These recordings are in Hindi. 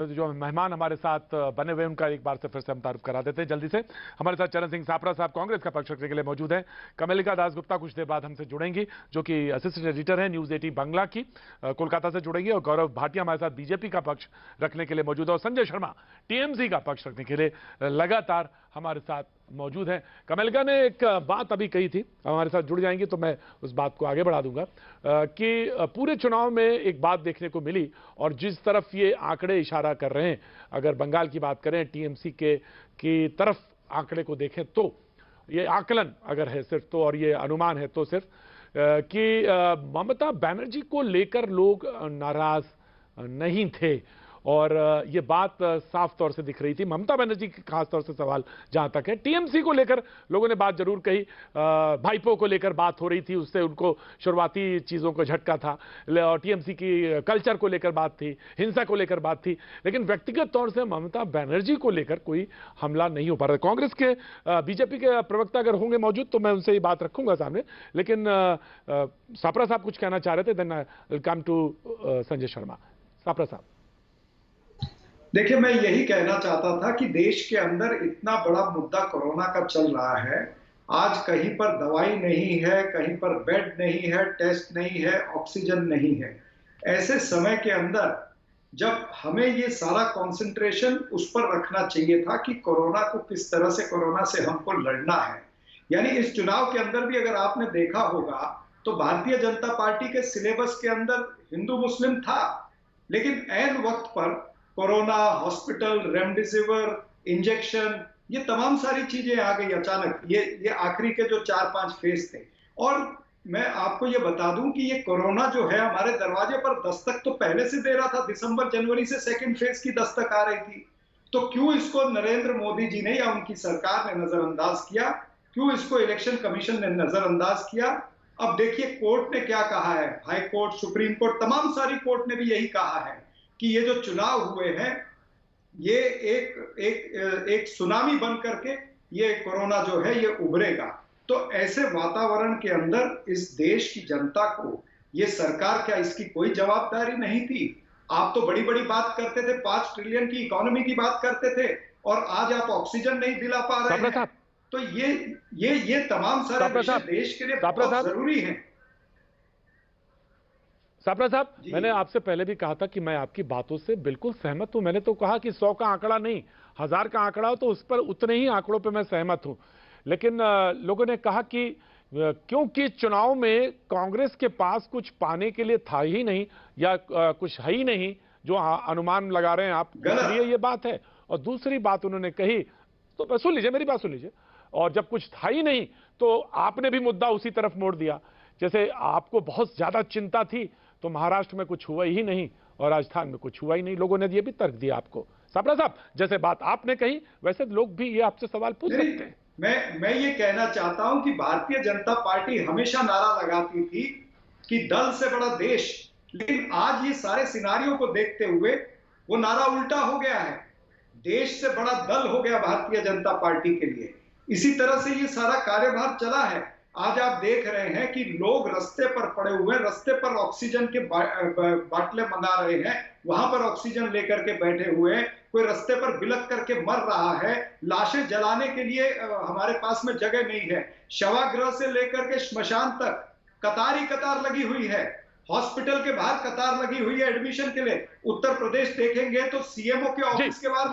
जो मेहमान हमारे साथ बने हुए उनका एक बार से फिर से हम तारुफ करा देते हैं जल्दी से। हमारे साथ चरण सिंह सापरा साहब कांग्रेस का पक्ष रखने के लिए मौजूद हैं। कमलिका दासगुप्ता कुछ देर बाद हमसे जुड़ेंगी, जो कि असिस्टेंट एडिटर हैं न्यूज 18 बांग्ला की, कोलकाता से जुड़ेंगी। और गौरव भाटिया हमारे साथ बीजेपी का पक्ष रखने के लिए मौजूद है, और संजय शर्मा टीएमसी का पक्ष रखने के लिए लगातार हमारे साथ मौजूद है। कमलिका ने एक बात अभी कही थी, हमारे साथ जुड़ जाएंगी तो मैं उस बात को आगे बढ़ा दूंगा कि पूरे चुनाव में एक बात देखने को मिली, और जिस तरफ ये आंकड़े इशारा कर रहे हैं, अगर बंगाल की बात करें टीएमसी की तरफ आंकड़े को देखें तो ये आकलन अगर है सिर्फ तो, और ये अनुमान है तो सिर्फ कि ममता बनर्जी को लेकर लोग नाराज नहीं थे, और ये बात साफ तौर से दिख रही थी। ममता बनर्जी की खास तौर से सवाल जहां तक है, टीएमसी को लेकर लोगों ने बात जरूर कही, भाईपो को लेकर बात हो रही थी, उससे उनको शुरुआती चीजों को झटका था, और टीएमसी की कल्चर को लेकर बात थी, हिंसा को लेकर बात थी, लेकिन व्यक्तिगत तौर से ममता बनर्जी को लेकर कोई हमला नहीं हो पा रहा। कांग्रेस के बीजेपी के प्रवक्ता अगर होंगे मौजूद तो मैं उनसे ये बात रखूंगा सामने, लेकिन सापरा साहब कुछ कहना चाह रहे थे। Then welcome to Sanjay Sharma. Sapra साहब, देखिए, मैं यही कहना चाहता था कि देश के अंदर इतना बड़ा मुद्दा कोरोना का चल रहा है। आज कहीं पर दवाई नहीं है, कहीं पर बेड नहीं है, टेस्ट नहीं है, ऑक्सीजन नहीं है। ऐसे समय के अंदर जब हमें ये सारा कंसंट्रेशन उस पर रखना चाहिए था कि कोरोना को किस तरह से, कोरोना से हमको लड़ना है। यानी इस चुनाव के अंदर भी अगर आपने देखा होगा तो भारतीय जनता पार्टी के सिलेबस के अंदर हिंदू मुस्लिम था, लेकिन ऐन वक्त पर कोरोना, हॉस्पिटल, रेमडेसिविर, इंजेक्शन, ये तमाम सारी चीजें आ गई अचानक। ये आखिरी के जो 4-5 फेज थे। और मैं आपको ये बता दूं कि ये कोरोना जो है हमारे दरवाजे पर दस्तक तो पहले से दे रहा था। दिसंबर जनवरी से सेकंड फेज की दस्तक आ रही थी। तो क्यों इसको नरेंद्र मोदी जी ने या उनकी सरकार ने नजरअंदाज किया? क्यों इसको इलेक्शन कमीशन ने नजरअंदाज किया? अब देखिए कोर्ट ने क्या कहा है, हाई कोर्ट, सुप्रीम कोर्ट, तमाम सारी कोर्ट ने भी यही कहा है कि ये जो चुनाव हुए हैं ये एक सुनामी बन करके ये कोरोना जो है ये उभरेगा। तो ऐसे वातावरण के अंदर इस देश की जनता को ये सरकार, क्या इसकी कोई जवाबदारी नहीं थी? आप तो बड़ी बड़ी बात करते थे, 5 ट्रिलियन की इकोनॉमी की बात करते थे, और आज आप ऑक्सीजन नहीं दिला पा रहे हैं। तो ये तमाम सारे विषय देश के लिए बहुत जरूरी हैं। सापरा साहब, मैंने आपसे पहले भी कहा था कि मैं आपकी बातों से बिल्कुल सहमत हूं। मैंने तो कहा कि 100 का आंकड़ा नहीं, 1000 का आंकड़ा हो तो उस पर उतने ही आंकड़ों पे मैं सहमत हूं। लेकिन लोगों ने कहा कि क्योंकि चुनाव में कांग्रेस के पास कुछ पाने के लिए था ही नहीं, या कुछ है ही नहीं जो अनुमान लगा रहे हैं आप, इसलिए ये बात है। और दूसरी बात उन्होंने कही, तो सुन लीजिए, मेरी बात सुन लीजिए, और जब कुछ था ही नहीं तो आपने भी मुद्दा उसी तरफ मोड़ दिया। जैसे आपको बहुत ज्यादा चिंता थी तो महाराष्ट्र में कुछ हुआ ही नहीं और राजस्थान में कुछ हुआ ही नहीं, लोगों ने ये भी तर्क दिया आपको। सापरा साहब, जैसे बात आपने कही वैसे लोग भी ये आपसे सवाल पूछ सकते हैं। मैं ये कहना चाहता हूं कि भारतीय जनता पार्टी हमेशा नारा लगाती थी कि दल से बड़ा देश, लेकिन आज ये सारे सिनारियों को देखते हुए वो नारा उल्टा हो गया है। देश से बड़ा दल हो गया भारतीय जनता पार्टी के लिए। इसी तरह से ये सारा कार्यभार चला है। आज आप देख रहे हैं कि लोग रास्ते पर पड़े हुए, रास्ते पर ऑक्सीजन के बाटले मंगा रहे हैं, वहां पर ऑक्सीजन लेकर के बैठे हुए हैं। कोई रास्ते पर बिलख करके मर रहा है, लाशें जलाने के लिए हमारे पास में जगह नहीं है। शवागृह से लेकर के श्मशान तक कतार ही कतार लगी हुई है। हॉस्पिटल के बाहर कतार लगी हुई है एडमिशन के लिए। उत्तर प्रदेश देखेंगे तो सीएमओ के ऑफिस के बाहर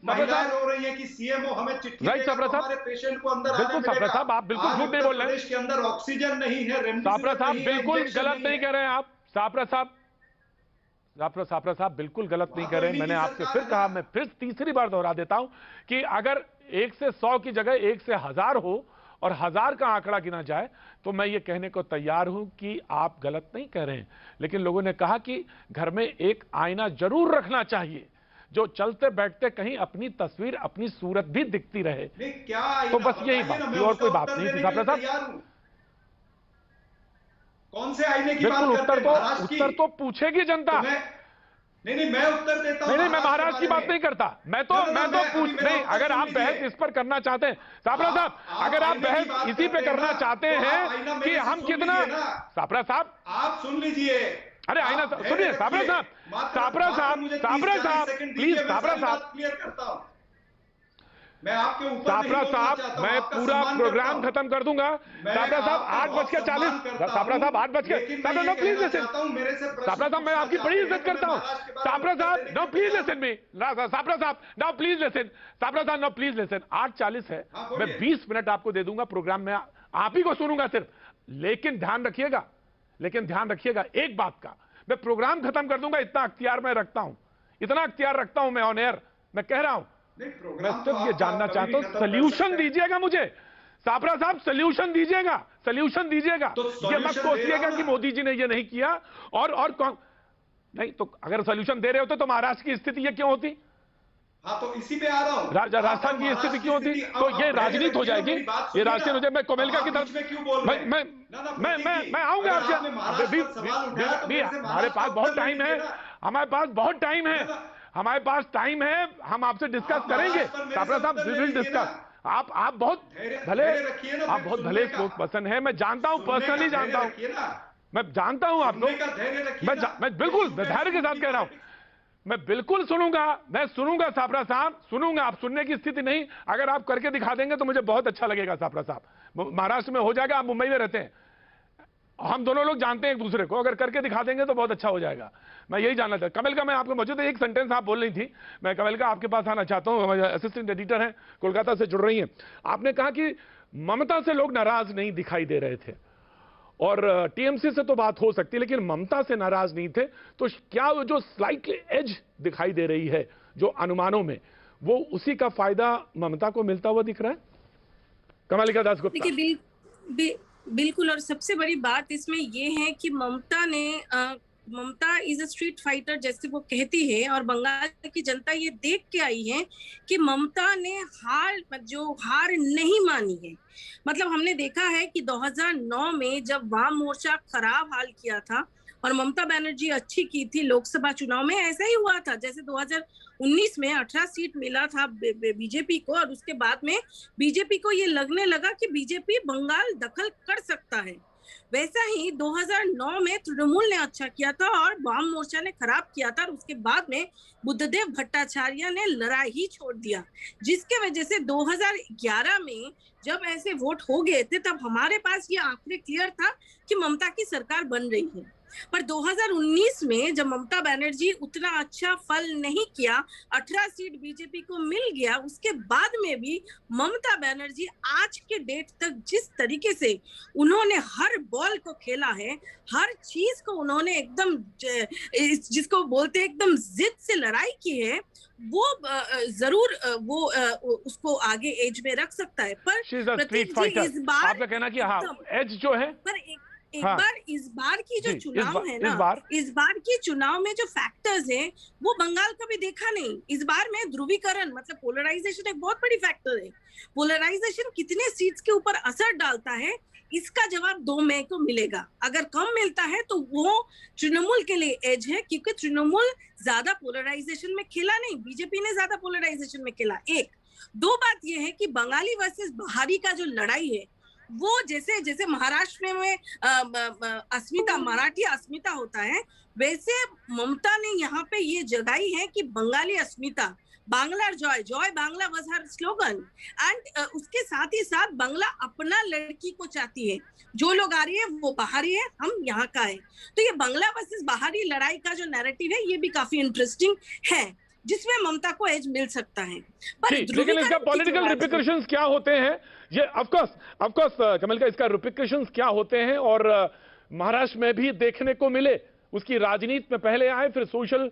महिलाएं रो रही है कि सीएमओ हमें चिट्ठी देगा तो हमारे पेशेंट को अंदर आने मिलेगा। आप बिल्कुल झूठ नहीं बोल रहे हैं। प्रदेश के अंदर ऑक्सीजन नहीं है, सापरा साहब बिल्कुल गलत नहीं कह रहे हैं आप। सापरा साहब बिल्कुल गलत नहीं कह रहे हैं। मैंने आपसे फिर कहा, मैं फिर तीसरी बार दोहरा देता हूं कि अगर 1 से 100 की जगह 1 से 1000 हो और 1000 का आंकड़ा गिना जाए तो मैं ये कहने को तैयार हूं कि आप गलत नहीं कह रहे हैं। लेकिन लोगों ने कहा कि घर में एक आईना जरूर रखना चाहिए, जो चलते बैठते कहीं अपनी तस्वीर, अपनी सूरत भी दिखती रहे। तो बस यही बात, और कोई बात नहीं थी। सापरा साहब, कौन से आईने की बात करते हैं? उत्तर तो पूछेगी जनता। नहीं, मैं उत्तर देता हूं। नहीं, मैं महाराष्ट्र की बात नहीं करता। मैं तो पूछ नहीं। अगर आप बहस इस पर करना चाहते हैं सापरा साहब, अगर आप बहस इसी पे करना चाहते हैं कि हम कितना, सापरा साहब आप सुन लीजिए, अरे आईना सुनिए साबरा साहब, प्लीज साबरा साहब, क्लियर करता हूं मैं आपके ऊपर साबरा साहब, मैं पूरा प्रोग्राम खत्म कर दूंगा। साबरा साहब 8:40, साबरा साहब 8:00, Sabra no please listen, Sabra साहब मैं आपकी बड़ी इज्जत करता हूं। साबरा साहब no please listen me, Sabra साहब नो प्लीज लिसन, साबरा साहब नो प्लीज लिसन। 8:40 है, मैं 20 मिनट आपको दे दूंगा प्रोग्राम में, आप ही को सुनूंगा सिर्फ। लेकिन ध्यान रखिएगा एक बात का, मैं प्रोग्राम खत्म कर दूंगा, इतना अख्तियार मैं रखता हूं, इतना अख्तियार रखता हूं मैं ऑन एयर, मैं कह रहा हूं। मैं सिर्फ ये जानना चाहता हूं, सोल्यूशन दीजिएगा मुझे साबरा साहब, सोल्यूशन दीजिएगा। ये मत सोचिएगा कि मोदी जी ने ये नहीं किया और कौन नहीं, तो अगर सोल्यूशन दे रहे होते तो महाराष्ट्र की स्थिति ये क्यों होती? हाँ, तो इसी पे आ रहा हूं। राजस्थान की स्थिति क्यों होती? तो ये राजनीति हो जाएगी, ये राजनीति हो जाएगी। मैं कोमेलिका की तरफ मैं आऊंगा आपसे, हमारे पास बहुत टाइम है, हमारे पास टाइम है, हम आपसे डिस्कस करेंगे साबरा साहब, वी विल डिस्कस। आप बहुत भले स्पोक्स पर्सन है, मैं जानता हूं, पर्सनली जानता हूं, मैं जानता हूं आपको, मैं बिल्कुल धैर्य के साथ कह रहा हूं, मैं बिल्कुल सुनूंगा साबरा साहब, सुनूंगा। आप सुनने की स्थिति नहीं, अगर आप करके दिखा देंगे तो मुझे बहुत अच्छा लगेगा साबरा साहब। महाराष्ट्र में हो जाएगा, आप मुंबई में रहते हैं, हम दोनों लोग जानते हैं एक दूसरे को, अगर करके दिखा देंगे तो बहुत अच्छा हो जाएगा। मैं यही जानना चाहता हूं। कमेलिका, मैं आपको मौजूद है, एक सेंटेंस आप बोल रही थी, मैं कमेलिका आपके पास आना चाहता हूं, हमारे असिस्टेंट एडिटर हैं, कोलकाता से जुड़ रही हैं। आपने कहा कि ममता से लोग नाराज नहीं दिखाई दे रहे थे, और टीएमसी से तो बात हो सकती है, लेकिन ममता से नाराज नहीं थे, तो क्या वो जो स्लाइटली एज दिखाई दे रही है जो अनुमानों में, वो उसी का फायदा ममता को मिलता हुआ दिख रहा है? कमेलिका दास गुप्ता। देखिए बिल्कुल, और सबसे बड़ी बात इसमें ये है कि ममता इज अ स्ट्रीट फाइटर जैसे वो कहती है, और बंगाल की जनता ये देख के आई है कि ममता ने हार नहीं मानी है। मतलब हमने देखा है कि 2009 में जब वाम मोर्चा खराब हाल किया था और ममता बनर्जी अच्छी की थी लोकसभा चुनाव में, ऐसा ही हुआ था जैसे 2019 में 18 सीट मिला था बीजेपी को, और उसके बाद में बीजेपी को ये लगने लगा कि बीजेपी बंगाल दखल कर सकता है। वैसा ही 2009 में तृणमूल ने अच्छा किया था और वाम मोर्चा ने खराब किया था, और उसके बाद में बुद्धदेव भट्टाचार्य ने लड़ाई ही छोड़ दिया, जिसके वजह से 2011 में जब ऐसे वोट हो गए थे तब हमारे पास ये आंकड़े क्लियर था कि ममता की सरकार बन रही है। पर 2019 में जब ममता बनर्जी उतना अच्छा फल नहीं किया, 18 सीट बीजेपी को मिल गया, उसके बाद में भी ममता बनर्जी आज के डेट तक जिस तरीके से उन्होंने हर बॉल को खेला है, हर चीज को उन्होंने एकदम जिसको बोलते हैं एकदम जिद से लड़ाई की है, वो जरूर वो उसको आगे एज में रख सकता है। पर प्रतीक जी इस बार आपका कहना कि हाँ एज जो है, पर एक बार इस बार की जो चुनाव है ना, इस बार की चुनाव में जो फैक्टर्स हैं वो बंगाल कभी देखा नहीं। इस बार में ध्रुवीकरण मतलब पोलराइजेशन एक बहुत बड़ी फैक्टर है। पोलराइजेशन कितने सीट्स के ऊपर असर डालता है, इसका जवाब 2 मई को मिलेगा। अगर कम मिलता है तो वो तृणमूल के लिए एज है, क्योंकि तृणमूल ज्यादा पोलराइजेशन में खेला नहीं, बीजेपी ने ज्यादा पोलराइजेशन में खेला। एक दो बात ये है कि बंगाली वर्सेस बाहरी का जो लड़ाई है वो जैसे महाराष्ट्र में अस्मिता, मराठी अस्मिता होता है, वैसे ममता ने यहाँ पे ये जगाई है कि बंगाली अस्मिता, Bangla Joy Bangla was her slogan, and उसके साथ ही साथ बांग्ला अपना लड़की को चाहती है। जो लोग आ रही है वो बाहरी है, हम यहाँ का है। तो ये बांग्ला वर्सेस बाहरी लड़ाई का जो नैरेटिव है ये भी काफी इंटरेस्टिंग है, जिसमें ममता को एज मिल सकता है। पर लेकिन इसका पॉलिटिकल रिपरकशंस क्या होते हैं, ये ऑफ कोर्स कमलिका, इसका रिपरकशंस क्या होते हैं, और महाराष्ट्र में भी देखने को मिले, उसकी राजनीति में पहले आए, फिर सोशल